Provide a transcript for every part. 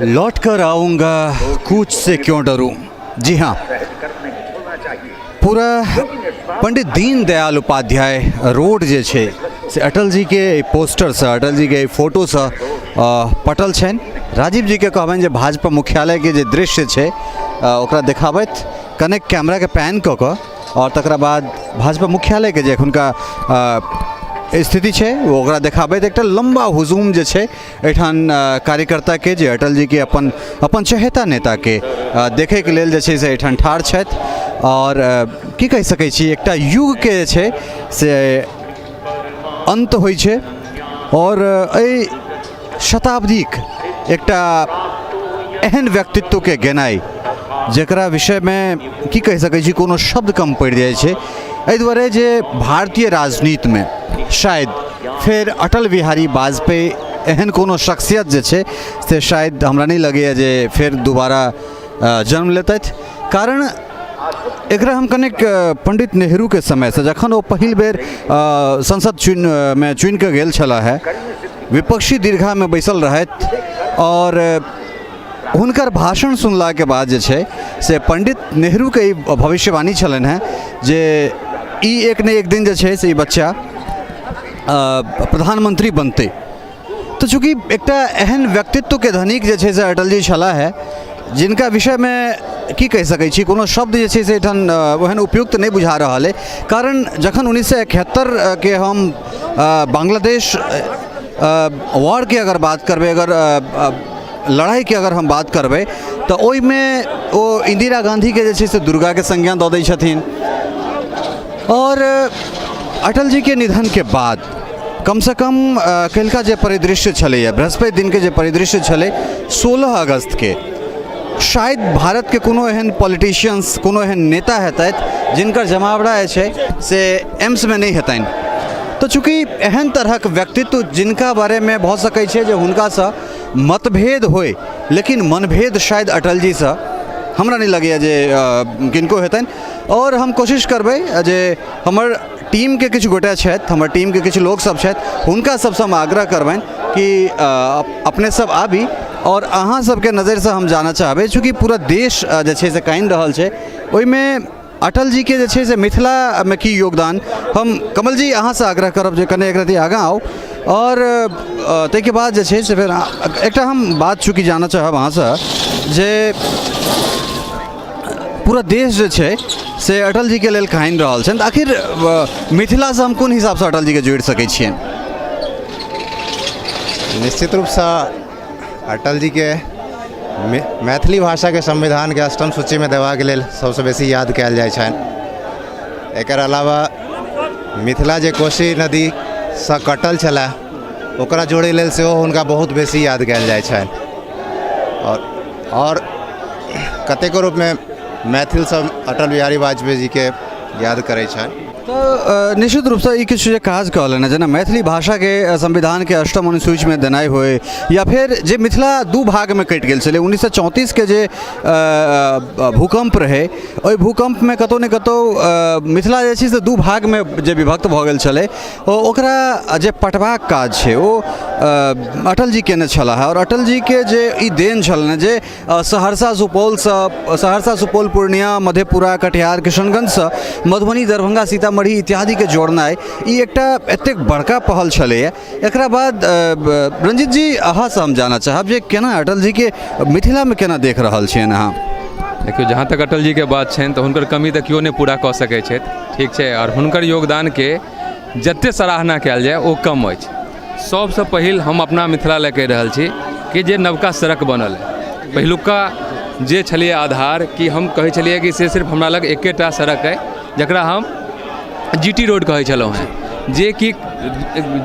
लौट कर आऊँगा कूच से क्यों डरूं। जी हाँ, पूरा पंडित दीनदयाल उपाध्याय रोड जे छै से अटल जी के पोस्टर से, अटल जी के फोटो से पटल छन। राजीव जी के कहबनि जे भाजपा मुख्यालय के जे दृश्य छै ओकरा देखाबैत कने कैमरा के पैन कऽ कऽ और तकरा बाद भाजपा मुख्यालय के जे हुनका स्थिति छै ओकरा देखाबैत एकटा लंबा हुजूम जे छै एठान कार्यकर्ता के जे अटल जी के अपन चहेता नेता के देखे के लेल जे छै से एठान ठाढ़ छथि। और की कहि सकै छी, एकटा युग के जे छै से अंत होइ छै और एहि शताब्दीक एकटा एहन व्यक्तित्व के गेनाइ जकरा विषय में की कहि सकै छी कोनो शब्द कम पड़ि जाइ छै। एहि दुआरे जे भारतीय राजनीति में शायद फिर अटल बिहारी वाजपेयी एहन कोनो शख्सियत जे छै से शायद हमरा नहीं लगैए जे फिर दोबारा जन्म लेतथि। कारण एकरा हम कनेक पंडित नेहरू के समय से जखन ओ पहिल बेर संसद चुनि के गेल छलाह है, विपक्षी दीर्घा में बैसल रहथि और हुनकर भाषण सुनला के बाद जे छै से पंडित नेहरू के ई भविष्यवाणी छलनि हैं जे ई एक ने एक दिन जे छै से ई बच्चा प्रधानमंत्री बनते। तो चूँकि एकटा एहन व्यक्तित्व के धनिक जे छै से अटल जी छलाह है जिनका विषय में की कहि सकै छी कोनो शब्द जे छै से एठान ओहन उपयुक्त नहीं बुझा रहा है। कारण जखन 1971 के हम बांग्लादेश वॉर की अगर बात करबे, अगर लड़ाई की अगर हम बात करबे तो ओहि में वो इंदिरा गांधी के जे छै से दुर्गा के संज्ञा दऽ दै छथिन। और अटल जी के निधन के बाद कम से कम कलका जे परिदृश्य छलैया, बृहस्पति दिन के जे परिदृश्य छलै 16 अगस्त के, शायद भारत के कोनो एहन पॉलिटिशियंस, कोनो एहन नेता हेतथि जिनकर जमावड़ा छै से एम्स में नहीं हेतनि। तो चूँकि एहन तरहक व्यक्तित्व जिनका बारे में भऽ सकै छै जे हुनका से मतभेद होय, लेकिन मनभेद शायद अटल जी से हमरा नहीं लगैए जे किनको हेतनि। और हम कोशिश करबै जे हमर टीम के किछु गोटा छथि, हमर टीम के किछु लोग सब छथि, हुनका सबसे हम आग्रह करबनि कि अपने सब आबी और अहाँ सबके नज़र से हम जानना चाहबै, चूँकि पूरा देश जे छै से कानि रहल छै, ओहिमे अटल जी के जे छै से मिथिला में की योगदान। हम कमल जी अहाँ से आग्रह करब जे कने एक रति आगाँ आउ और ताहिके बाद जे छै से फिर एकटा हम बात चूँकि जानना चाहब अहाँ से जे पूरा देश जे छै से अटल जी के लेल कानि रहल छनि, आखिर मिथिला से हम कोन हिसाब से अटल जी के जोड़ि सकै छियनि। निश्चित रूप से अटल जी के मैथिली भाषा के संविधान के अष्टम सूची में देवा के लेल सबसे बेसी याद कयल जाइ छनि। एकर अलावा मिथिला जे कोशी नदी से कटल छलै ओकरा जोड़ै लेल सेहो हुनका बहुत बेसी याद कयल जाइ छनि। और कतेको रूप में मैथिल सब अटल बिहारी वाजपेयी जी के याद करै छनि। तो निश्चित रूप से किछु जे काज कहलन जेना मैथिली भाषा के संविधान के अष्टम अनुसूची में देनाइ होय, या फिर जे मिथिला दू भाग में कटि गेल छलै 1934 के जे भूकंप रहे, ओहि भूकंप में कतौ ने कतौ मिथिला जे छै से दू भाग में जे विभक्त भऽ गेल छलै, ओकरा जे पटबाक काज छै ओ अटल जी केने छलाह। और अटल जी के जे ई देन छलनि जे सहरसा सुपौल पूर्णिया मधेपुरा कटिहार किशनगंज से मधुबनी दरभंगा सीतामढ़ी इत्यादि के जोड़नाइ ई एकटा एतेक बड़का पहल छलैए। एकरा बाद रंजीत जी अहाँ से हम जानना चाहब जे केना अटल जी के मिथिला में केना देख रहल छियनि अहाँ। देखियो, जहाँ तक अटल जी के बात छनि तऽ हुनकर कमी तऽ केओ नहि पूरा कऽ सकै छथि, ठीक छै। और हुनकर योगदान के जते सराहना कयल जाय ओ कम अछि। सबसे पहिल हम अपना मिथिला लए कहि रहल छी कि जे नवका सड़क बनल है, पहिलुका जे छलिए आधार कि हम कहै छलिए कि से सिर्फ हमरा लग एकेटा सड़क है जकरा हम GT रोड कहै छलहुँ हैं, जे कि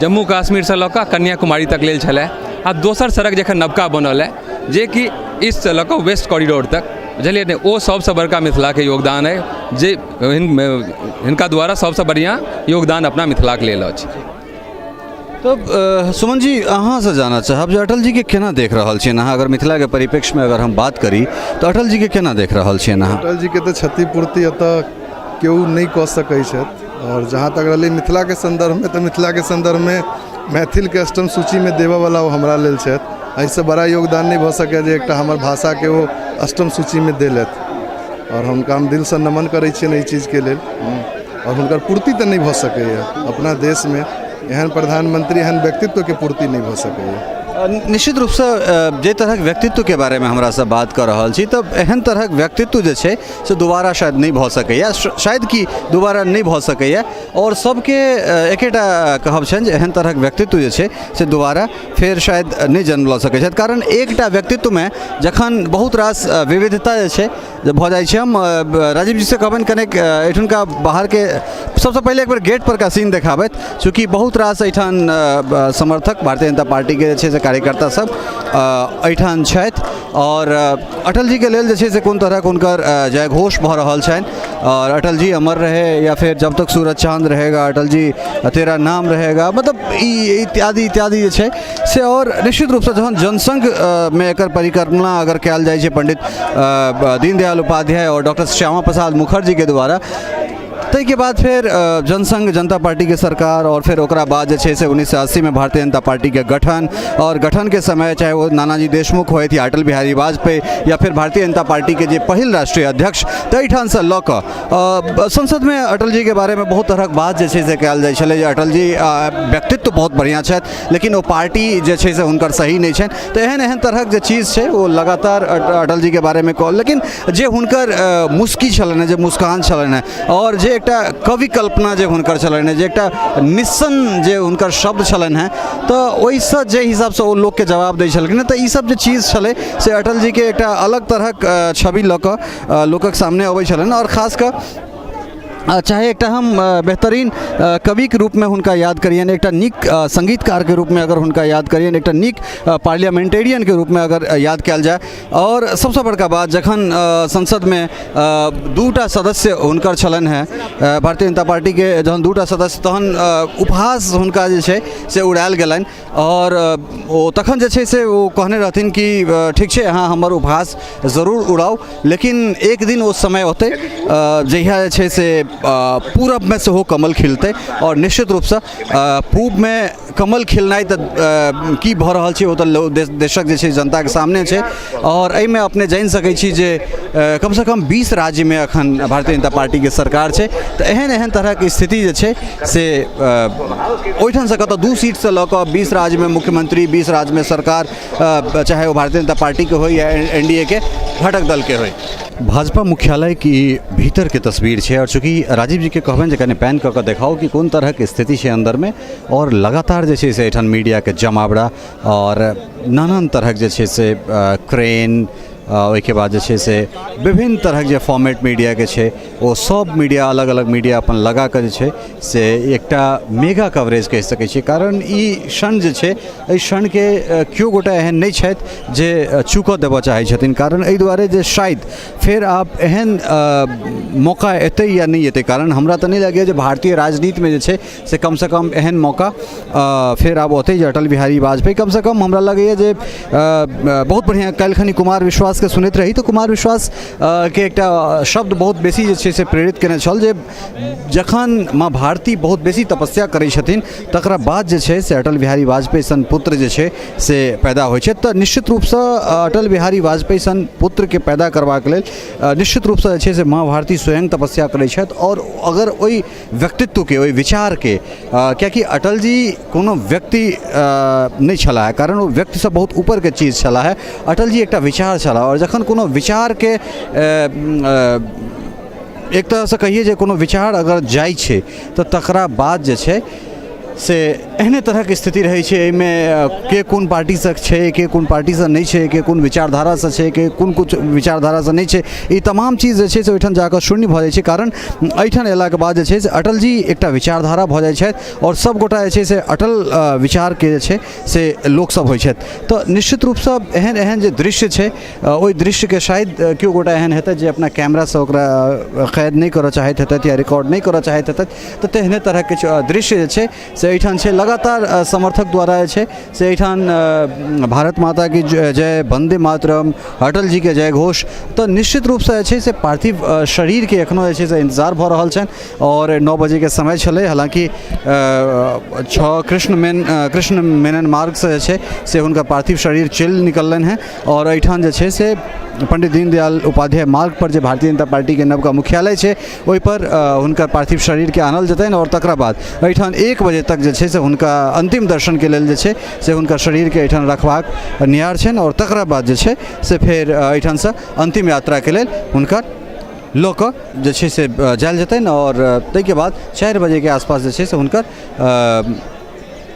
जम्मू कश्मीर से लऽ कऽ कन्याकुमारी तक लेल छलै। आ दोसर सड़क जखन नवका बनल है जे कि इस से लऽ कऽ वेस्ट कॉरिडोर तक, बुझलिए ने, ओ सबसे बड़का मिथिला के योगदान है जे हिनका द्वारा सबसे बढ़िया योगदान अपना मिथिला के लेल अछि। तो सुमन जी अहाँ से जानना चाहब जे अटल जी के केना देख रहल छियनि अहाँ, अगर मिथिला के परिप्रेक्ष्य में अगर हम बात करी तो अटल जी के केना देख रहल छियनि अहाँ। अटल जी के तो क्षतिपूर्ति एतऽ केओ नहीं कऽ सकै छथि। और जहाँ तक रही मिथिला के संदर्भ में, तो मिथिला के संदर्भ में मैथिल के अष्टम सूची में देबऽ वाला ओ हमरा लेल छथि। ऐसे बड़ा योगदान नहीं भ सके जे एकटा हमर भाषा के वो अष्टम सूची में देलत और हुनका हम दिल से नमन करै छियनि एहि चीज के लेल और हुनकर पूर्ति तऽ नहीं भ सकैए अपना देश में एहन प्रधानमंत्री एहन व्यक्तित्व के पूर्ति नहीं भ सकैए। निश्चित रूप से जे तरह व्यक्तित्व के बारे में हमरा सब बात कर रहल छी तब एहन तरह व्यक्तित्व जे छै से दोबारा शायद नहीं भ सकैए, शायद कि दोबारा नहीं भ सकैए और सबके एकेटा कहब छनि जे एहन तरह व्यक्तित्व जे छै से दोबारा फेर शायद नहीं जन्म लऽ सकै छथि। कारण एकटा व्यक्तित्व में जखन बहुत रास विविधता जे छै भऽ जाइ छै। हम राजीव जी से कहबनि कनेक एहिठुनका बाहर के सबसे पहले एक बार गेट पर का सीन देखाबैत, चूँकि बहुत रास एहिठाम समर्थक भारतीय जनता पार्टी के जे छै से कार्यकर्ता सब एहिठाम छथि और अटल जी के लेल जे छै से कोन तरह हुनकर जयघोष भऽ रहल छनि और अटल जी अमर रहे या फिर जब तक सूरज चांद रहेगा अटल जी तेरा नाम रहेगा, मतलब इत्यादि इत्यादि जे छै से। और निश्चित रूप से जहन जनसंघ में एकर परिकल्पना अगर कयल जाइ छै पंडित दीनदयाल उपाध्याय और डॉक्टर श्यामा प्रसाद मुखर्जी के द्वारा, तै के बाद फिर जनसंघ जनता पार्टी के सरकार और फिर ओकरा बाद जे छै से 1980 में भारतीय जनता पार्टी के गठन और गठन के समय चाहे वो नानाजी देशमुख होइत या अटल बिहारी वाजपेयी या फिर भारतीय जनता पार्टी के जे पहिल राष्ट्रीय अध्यक्ष तैठाम से लऽ कऽ संसद में अटल जी के बारे में बहुत तरहक बात जे छै से कयल जाइ छलै जे अटल जी व्यक्तित्व बहुत बढ़िया छथि लेकिन वो पार्टी जे छै से हुनकर सही नहीं छनि। तो एहन एहन तरहक जे चीज छै वो लगातार अटल जी के बारे में कहल, लेकिन जे हुनकर मुस्की छलनि, जे मुस्कान छलनि और जे एकटा कवि कल्पना जे हुनकर छलनि, जे एकटा निस्सन जे हुनकर शब्द छलनि हैं, तो ओहिसँ जे हिसाब से ओ लोग के जवाब दै छलखिन तो ई सब जे चीज छलै से अटल जी के एकटा अलग तरहक छवि लऽ कऽ लोकक सामने अबै छलनि और खास कऽ चाहे एक हम बेहतरीन कवि के रूप में हुनका याद करियन, एक नीक संगीतकार के रूप में अगर हुनका याद करियन, एक नीक पार्लियामेंटेरियन के रूप में अगर याद कयल जाए। और सबसे बड़का बात जखन संसद में दूटा सदस्य हुनकर छलन है भारतीय जनता पार्टी के, जहन दूटा सदस्य तहन उपहास हुनका जे छै से उड़ायल गेलनि और ओ तखन जे छै से वो कहने रहथिन कि ठीक छै अहाँ हमर उपहास जरूर उड़ाउ, लेकिन एक दिन वो समय होते जहिया जे छै से पूरब में से हो कमल खिलते और निश्चित रूप से पूब में कमल खिलनाई तो की भऽ रहल छै वो तो देशक जे छै जनता के सामने छै और एहि में अपने जानि सकै छी जे कम से कम 20 राज्य में अखन भारतीय जनता पार्टी के सरकार छै। तो एहन एहन तरह के स्थिति जे छै से ओहिठाम से कतौ 2 सीट से लऽ कऽ 20 राज्य में मुख्यमंत्री, 20 राज्य में सरकार, चाहे वो भारतीय जनता पार्टी के हो या एनडीए के घटक दल के हो। भाजपा मुख्यालय की भीतर के तस्वीर है और चूँकि राजीव जी के कहबन जे कने पैन कऽ देखाओ कि कोन तरह के स्थिति है अंदर में और लगातार जे छै से एहिठाम मीडिया के जमावड़ा और नानान तरह जे छै से क्रेन ओहिके बाद जे छै से विभिन्न तरह जे फॉर्मेट मीडिया के छै वो सब मीडिया अलग अलग मीडिया अपन लगा कऽ जे छै से एकटा मेगा कवरेज कहि सकै छी। कारण ई क्षण जे छै एहि क्षण के केओ गोटा एहन नहीं छथि जे चूकऽ देबऽ चाहै छथिन। कारण एहि दुआरे जे शायद फिर आप एहन मौका एतै या नहीं एतै, कारण हमरा तऽ नहीं लगैए जे भारतीय राजनीति में जे छै से कम एहन मौका फिर आब ओतै जे अटल बिहारी वाजपेयी कम से कम हमरा लगैए जे बहुत बढ़िया काल्हिखनी कुमार विश्वास के सुनैत रही तो कुमार विश्वास के एकटा शब्द बहुत बेसी जे छै से प्रेरित केने छल जे जखन माँ भारती बहुत बेसी तपस्या करै छथिन तकरा बाद जे छै से अटल बिहारी वाजपेयी सन पुत्र जे छै से पैदा होइ छै। तऽ निश्चित रूप से अटल बिहारी वाजपेयी सन पुत्र के पैदा करबाक लेल निश्चित रूप से जे छै से माँ भारती स्वयं तपस्या करै छथि और अगर ओहि व्यक्तित्व के ओहि विचार के कियाकि अटल जी कोनो व्यक्ति नहीं छलाह, कारण वो व्यक्ति से बहुत ऊपर के चीज छलाह है, अटल जी एकटा विचार छलाह और जखन कोनो विचार के एक तरह से कहिए जे कोनो विचार अगर जाइ छै तो तकरा बाद जे छै से एहने तरह के स्थिति रहे छै। एहिमे के कोन पार्टी से छै, के कोन पार्टी से नहीं छै, के कोन विचारधारा से छै, के कोन कुछ विचारधारा से नहीं छै, ई तमाम चीज जे छै से ओहिठाम जाकर शून्य भऽ जाइ छै। कारण एहिठाम अयला के बाद जे छै से अटल जी एकटा विचारधारा भऽ जाइ छथि और सब गोटा जे छै से अटल विचार के जे छै से लोक सब होइ छथि। तो निश्चित रूप से एहन एहन जे दृश्य छै ओहि दृश्य के शायद केओ गोटा एहन हेतै जे अपना कैमरा से ओकरा कैद नहीं करऽ चाहैत हेतै या रिकॉर्ड नहीं करऽ चाहैत हेतै, तो तेहने तरह के दृश्य जे छै से एहिठाम छै। लगातार समर्थक द्वारा जे छै से एहिठाम भारत माता की जय, वंदे मातरम, अटल जी के जय घोष, तो निश्चित रूप से जे छै से पार्थिव शरीर के एखनो जे छै से इंतजार भऽ रहल छनि और 9 बजे के समय छलै। हालांकि 6 कृष्ण मेनन मार्ग से जे छै से हुनकर पार्थिव शरीर चलि निकललनि हैं और एहिठाम जे छै से पंडित दीनदयाल उपाध्याय मार्ग पर जे भारतीय जनता पार्टी के नवका मुख्यालय छै ओहि पर हुनकर पार्थिव शरीर के आनल जेतनि और तकरा बाद एहिठाम 1 बजे तक जे छै से हुनका अंतिम दर्शन के लेल जे छै से हुनकर शरीर के एहिठाम रखबाक नियार छनि और तकरा बाद जे छै से फेर एहिठाम से अंतिम यात्रा के लेल हुनकर लऽ कऽ जे छै से जायल जेतनि और ताहिके बाद 4 बजे के आसपास जे छै से हुनकर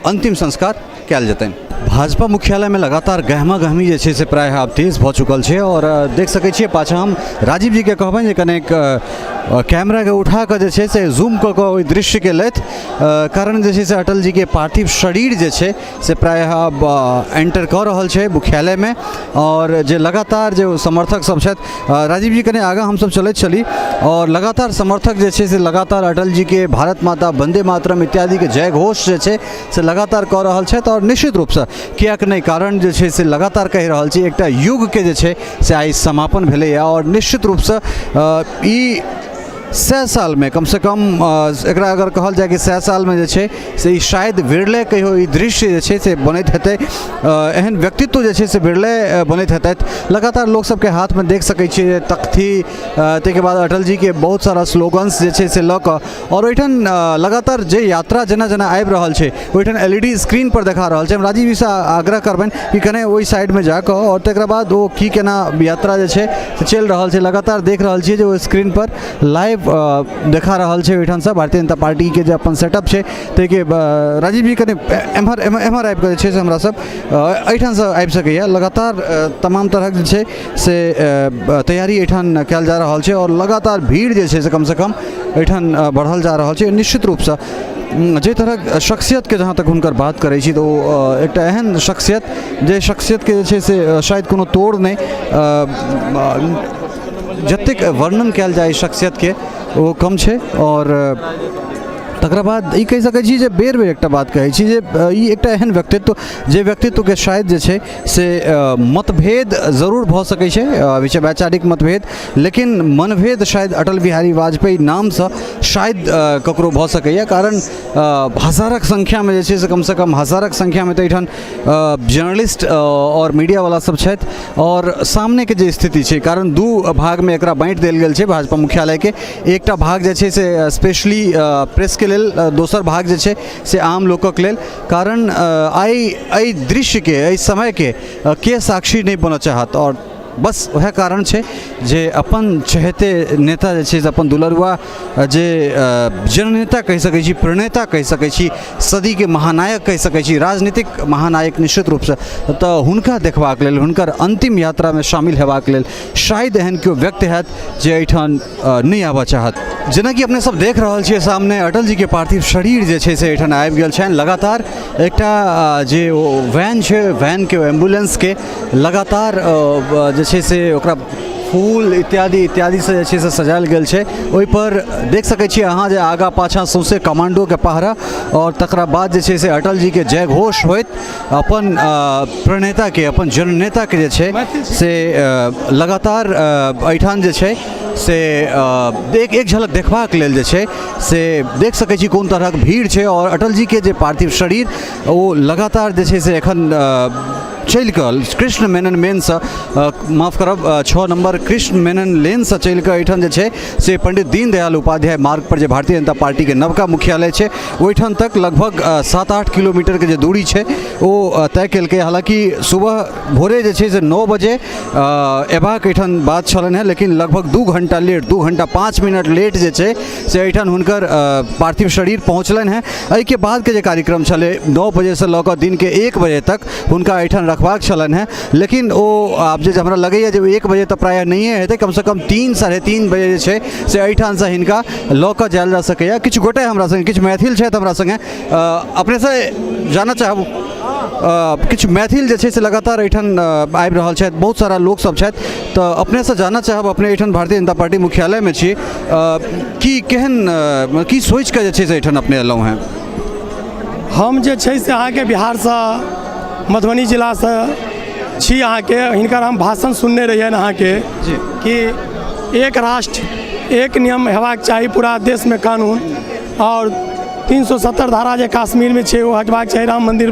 अंतिम संस्कार कयल जेतनि। भाजपा मुख्यालय में लगातार गहमा गहमी जे छै से प्राय आब तेज भऽ चुकल छै और देख सकै छियै पाछा हम राजीव जी के कहबनि जे कनेक कैमरा के उठा कऽ जे छै से जूम कऽ कऽ ओहि दृश्य के लेत, कारण जे छै से अटल जी के पार्थिव शरीर जे छै से प्राय आब एंटर कऽ रहल छै मुख्यालय में और जे लगातार जे समर्थक सब छथि, राजीव जी कने आगाँ हमसब चलैत छली और लगातार समर्थक जे छै से लगातार अटल जी के भारत माता, वंदे मातरम इत्यादि के जय घोष जे छै से लगातार कऽ रहल छथि और निश्चित रूप से किएक नहि कारण जे छै से लगातार कहि रहल छी एकटा युग के जे छै से आइ समापन भेलैए और निश्चित रूप से ई 100 साल में कम से कम एकरा अगर कहल जाए कि 100 साल में जे छै से शायद विरले कहियो ई दृश्य जे छै से बनैत हेतै, एहन व्यक्तित्व जे छै से विरले बनैत हेतैथ। लगातार लोक सबके हाथ में देख सकै छियै तख्ती, ताहिके बाद अटल जी के बहुत सारा स्लोगन्स जे छै से लऽ कऽ और ओहिठाम लगातार जे यात्रा जेना जेना आबि रहल छै ओहिठाम LED स्क्रीन पर देखा रहल छै। हम राजीव जी से आग्रह करबनि कि कने ओहि साइड में जाकऽ और तकरा बाद ओ की केना यात्रा जे छै से चलि रहल छै लगातार देख रहल छियै जे ओ स्क्रीन पर लाइव देखा रहल छै ओहिठाम से भारतीय जनता पार्टी के जे अपन सेटअप छै ताहिके राजीव जी कने एम्हर आबि कऽ जे छै से हमरा सब एहिठाम से आबि सकैए। लगातार तमाम तरहक जे छै से तैयारी एहिठाम कयल जा रहल छै और लगातार भीड़ जे छै से कम एहिठाम बढ़ल जा रहल छै। निश्चित रूप से जे तरह शख्सियत के जहाँ तक हुनकर बात करै छी तो एकटा एहन शख्सियत जे शख्सियत के जे छै से शायद कोनो तोड़ नहि, जतेक वर्णन कयल जाए शख्सियत के वो कम छै और तकरा बाद ई कहि सकै छी जे बेर बेर एकटा बात कहै छी जे ई एकटा एहन व्यक्तित्व जे व्यक्तित्व के शायद जे छै से मतभेद जरूर भऽ सकै छै, वैचारिक मतभेद, लेकिन मनभेद शायद अटल बिहारी वाजपेयी नाम से शायद ककरो भऽ सकैए। कारण हजारक संख्या में जे छै से कम हजारक संख्या में तो एहिठाम जर्नलिस्ट और मीडिया वाला सब छथि और सामने के जे स्थिति छै कारण 2 भाग में एकरा बाँटि देल गेल छै भाजपा मुख्यालय के। एकटा भाग जे छै से स्पेशली प्रेस के लेल, दोसर भाग जे छै से आम लोकक लेल। कारण एहि दृश्य के एहि समय के साक्षी नहीं बनऽ चाहत और बस वह कारण छै जे अपन चहेते नेता जे छै से अपन दुलरुआ जे जननेता कहि सकै छी, प्रणेता कहि सकै छी, सदी के महानायक कहि सकै छी, राजनीतिक महानायक निश्चित रूप से, तऽ हुनका देखबाक लेल हुनकर अंतिम यात्रा में शामिल हेबाक लेल शायद एहन केओ व्यक्ति हैत जे एहिठाम नहीं आबऽ चाहत। जेना कि अपने सब देख रहल छियै सामने अटल जी के पार्थिव शरीर जे छै से एहिठाम आबि गेल छनि। लगातार एकटा जे वैन छै, वैन के एम्बुलेंस के लगातार जे छै से ओकरा फूल इत्यादि से जे छै से सजायल गेल छै। ओहि पर देख सकै छियै अहाँ जे आगा पाछाँ सौंसे कमांडो के पहरा और तकरा बाद जे छै से अटल जी के जय घोष होइत अपन प्रणेता के, अपन जननेता के जे छै से लगातार एहिठाम जे छै से एक झलक देखबाक लेल जे छै से देख सकै छी कोन तरहक भीड़ छै और अटल जी के जे पार्थिव शरीर ओ लगातार जे छै से एखन चलि कऽ कृष्ण मेनन मेन से माफ करब 6 नंबर कृष्ण मेनन लेन से चलि कऽ एहिठाम जे छै से पंडित दीनदयाल उपाध्याय मार्ग पर जे भारतीय जनता पार्टी के नवका मुख्यालय छै ओहिठाम तक लगभग 7-8 किलोमीटर के जे दूरी छै ओ तय केलकै। हालांकि सुबह भोरे जे छै से 9 बजे एबाक एहिठाम बात छलनि हैं, लेकिन लगभग 2 घंटा लेट, 2 घंटा 5 मिनट लेट जे छै से एहिठाम हुनकर पार्थिव शरीर पहुँचलनि हैं। एहिके बाद के जे कार्यक्रम छलै 9 बजे से लऽ कऽ दिन के 1 बजे तक हुनका एहिठाम रखबाक छलनि हैं, लेकिन ओ आब जे हमरा लगैए जे 1 बजे तऽ प्रायः नहिए हेतै, कम से कम 3-3:30 बजे जे छै से एहिठाम से हिनका लऽ कऽ जायल जा सकैए। किछु गोटे हमरा संगे, किछु मैथिल छथि हमरा संगे, अपने से जानऽ चाहब किछु मैथिल जे छै से लगातार एहिठाम आबि रहल छथि, बहुत सारा लोक सब छथि, तऽ अपने से जानऽ चाहब अपने एहिठाम भारतीय जनता पार्टी मुख्यालय में छी की केहन की सोचि कऽ जे छै से एहिठाम अपने एलहुँ हैं? हम जे छै से अहाँके बिहारसँ मधुबनी जिलासँ छी। अहाँके हिनकर हम भाषण सुनने रहिए अहाँके कि एक राष्ट्र एक नियम हेबाक चाही पूरा देशमे कानून, और 370 धारा जे कश्मीरमे छै ओ हटबाक चाही, राम मंदिर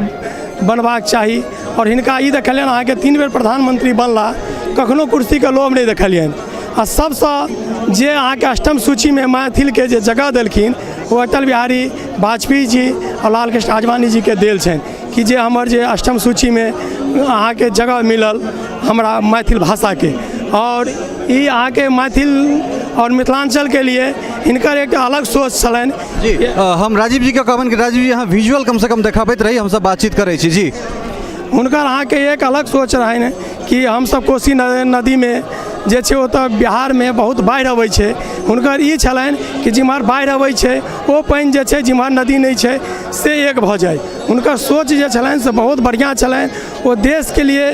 बनबाक चाही। और हिनका ई देखलियनि अहाँके 3 बेर प्रधानमंत्री बनला, कखनो कुर्सीके लोभ नहि देखलियनि। आ सबसँ जे अहाँके अष्टम सूचीमे मैथिलके जे जगह देलखिन वो अटल बिहारी वाजपेयी जी और लाल कृष्ण आडवाणी जी के देल छनि कि जे हमर जे अष्टम सूचीमे अहाँके जगह मिलल हमरा मैथिल भाषाके। और ई अहाँके मैथिल और मिथिलांचल के लिए हिनकर एक अलग सोच छलनि। जी हम राजीव जी के कहबनि कि राजीव जी यहाँ विजुअल कम से कम देखाबैत रही, हमसब बातचीत करै छी। जी हुनकर अहाँके एक अलग सोच रहनि कि हमसब कोसी नदीमे जे छै ओतऽ बिहारमे बहुत बाढ़ि अबै छै। हुनकर ई छलनि कि जिम्हर बाढ़ि अबै छै ओ पानि जे छै जिम्हर नदी नहि छै से एक भऽ जाय। हुनकर सोच जे छलनि से बहुत बढ़िआँ छलनि। ओ देशके लिए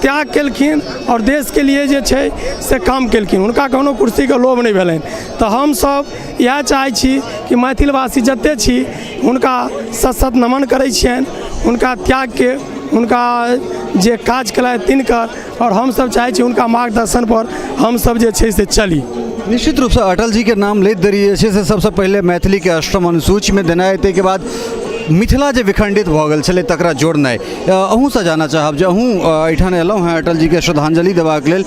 त्याग केलखिन और देशके लिए जे छै से काम केलखिन। हुनका कोनो कुर्सीके लोभ नहि भेलनि। तऽ हमसब इएह चाहै छी कि मैथिलवासी जतेक छी हुनका सत नमन करै छियनि, हुनका त्यागके, हुनका जे काज केलथि तिनकर। और हमसब चाहै छी हुनका मार्गदर्शन पर हमसब जे छै से चली। निश्चित रूप से अटल जी के नाम लैत देरी जे छै से सबसे पहले मैथिली के अष्टम अनुसूची में देनाइ, ताहिके बाद मिथिला जे विखंडित भऽ गेल छलै तकरा जोड़नाइ। अहूँसँ जानऽ चाहब जे अहूँ एहिठाम एलहुँ हैं अटल जी के श्रद्धांजलि देबाक लेल,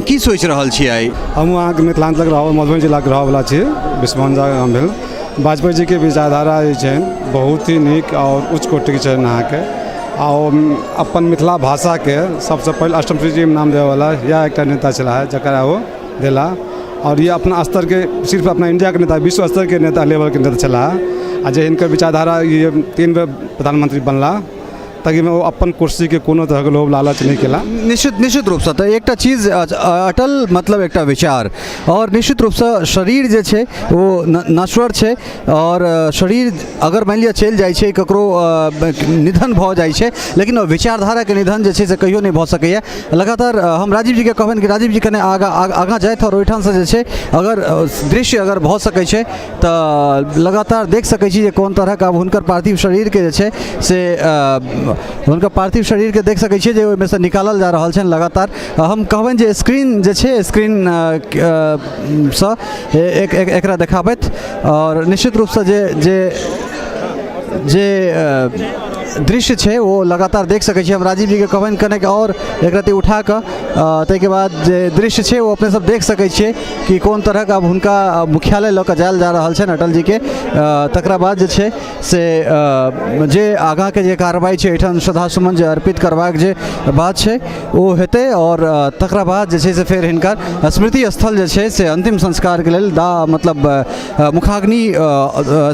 की सोचि रहल छी आइ? हमहूँ अहाँके मिथिलांचलके मधुबनी जिलाके रहऽवला छी, विश्ववंजा गाम भेल। वाजपेयी जी के विचारधारा जे छनि बहुत ही नीक और उच्च कोटिके छनि अहाँके। और अपन मिथिला भाषाके सबसँ पहिले अष्टम सूचीमे नाम देबऽवला इएह एकटा नेता छलाह जकरा ओ देला। और ये अपना स्तर के, सिर्फ अपना इंडिया के नेता, विश्व स्तर के नेता लेवल के नेता छलाह। आ जे हिनकर विचारधारा ये 3 बेर प्रधानमंत्री बनला ताकि वो अपन कुर्सी के कोनो तरह के लोभ लालच नहीं केला। निश्चित रूप से तो एकटा चीज अटल मतलब एकटा विचार, और निश्चित रूप से शरीर जे छै वो नश्वर छै। और शरीर अगर मान लिअ चलि जाइ छै, ककरो निधन भऽ जाइ छै, लेकिन विचारधारा के निधन जे छै से कहियो नहि भऽ सकैए। लगातार हम राजीव जी के कहबनि कि राजीव जी कने आगाँ जाइत और ओहिठाम से जे छै अगर दृश्य अगर भऽ सकै छै तऽ लगातार देख सकै छी जे कोन तरह का हुनकर पार्थिव शरीर के जे छै से हुनकर पार्थिव शरीर के देख सकै छियै जे ओहिमे से निकालल जा रहल छनि लगातार। हम कहबनि जे स्क्रीन जे छै स्क्रीन सँ एकरा देखाबैत, और निश्चित रूप से जे दृश्य छै वो लगातार देख सकै छी। हम राजीव जी के कहबनि कनेक और एक रत्ती उठा कऽ ताहिके बाद जे दृश्य छै वो अपने सब देख सकै छियै कि कोन तरह का हुनका मुख्यालय लऽ कऽ जायल जा रहल छनि अटल जी के। तकरा बाद जे छै से जे आगाँ के जे कार्रवाई छै एहिठाम श्रद्धासुमन जे अर्पित करबाक जे बात छै वो हेतै। और तकरा बाद जे छै से फेर हिनकर स्मृति स्थल जे छै से अंतिम संस्कार के लेल मतलब मुखाग्नि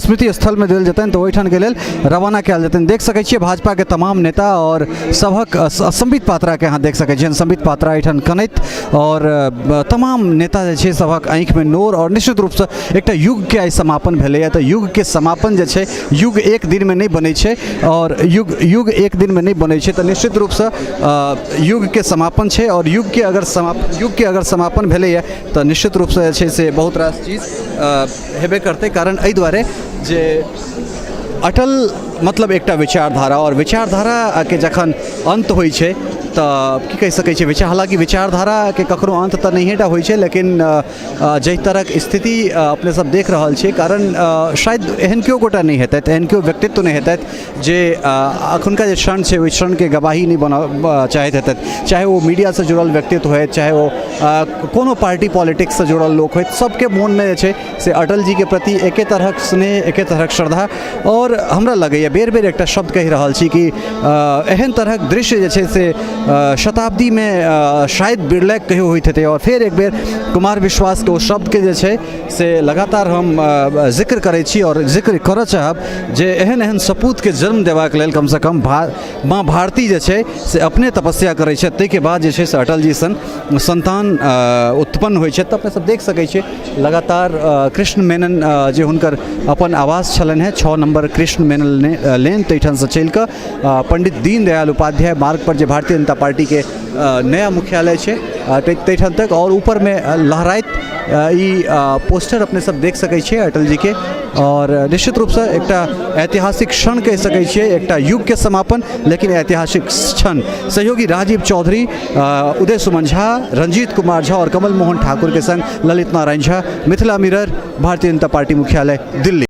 स्मृति स्थलमे देल जेतनि, तऽ ओहिठाम के लेल रवाना कयल जेतनि। देख सकै छियै भाजपा के तमाम नेता और सभक संबित पात्रा के अहाँ देख सकै छियनि, संबित पात्रा एहिठाम कनैत, और तमाम नेता जे छै सभक आँखिमे नोर। और निश्चित रूपसँ एकटा युग के आइ समापन भेलैए, तऽ युग के समापन जे छै युग एक दिन में नहीं बनै छै, और युग एक दिन में नहीं बनै छै, तऽ निश्चित रूपसँ युग के समापन छै। और युग के अगर समापन भेलैए तऽ निश्चित रूपसँ जे छै से बहुत रास चीज हेबे करतै। कारण एहि दुआरे जे अटल मतलब एकटा विचारधारा, और विचारधारा के जखन अंत होइ छै तऽ की कहि सकै छियै, हालांकि विचारधारा के ककरो अंत तऽ नहिएटा होइ छै, लेकिन जाहि तरहक स्थिति अपने सब देख रहल छियै, कारण शायद एहन केओ गोटा नहि हेतैथ, एहन केओ व्यक्तित्व नहि हेतैथ जे अखुनका जे क्षण छै ओहि क्षण के गवाही नहि बना चाहैत हेतैथ। चाहे वो मीडिया से जुड़ल व्यक्तित्व होय, चाहे वो कोनो पार्टी पॉलिटिक्स से जुड़ल लोक होय, सबके मोन में जे छै से अटल जी के प्रति एके तरहक स्नेह, एके तरहक श्रद्धा। और हमरा लगैए बेर बेर एकटा शब्द कहि रहल छी कि एहन तरहक दृश्य जे छै से शताब्दी में शायद बिरले कहियो होइत हेतै। और फिर एक बेर कुमार विश्वास के ओ शब्द के जे छै से लगातार हम जिक्र करै छी, और जिक्र करऽ चाहब जे एहन एहन सपूत के जन्म देबाक लेल कम से कम माँ भारती जे छै से अपने तपस्या करै छथि, ताहिके बाद जे छै से अटल जी सन संतान उत्पन्न होइ छै। तऽ अपने सब देख सकै छियै लगातार कृष्ण मेनन जे हुनकर अपन आवास छलनि हैं 6 नंबर कृष्ण मेनन लेन, ताहिठाम से चलि कऽ पंडित दीनदयाल उपाध्याय मार्ग पर जे भारतीय जनता पार्टी के नया मुख्यालय है तैठान तक, और ऊपर में लहराइत ई पोस्टर अपने सब देख सकै छियै अटल जी के। और निश्चित रूप से एक ऐतिहासिक क्षण कह सकै छियै, एक युग के समापन लेकिन ऐतिहासिक क्षण। सहयोगी राजीव चौधरी, उदय सुमन झा, रंजीत कुमार झा और कमल मोहन ठाकुर के संग ललित नारायण झा, मिथिला मिरर, भारतीय जनता पार्टी मुख्यालय, दिल्ली।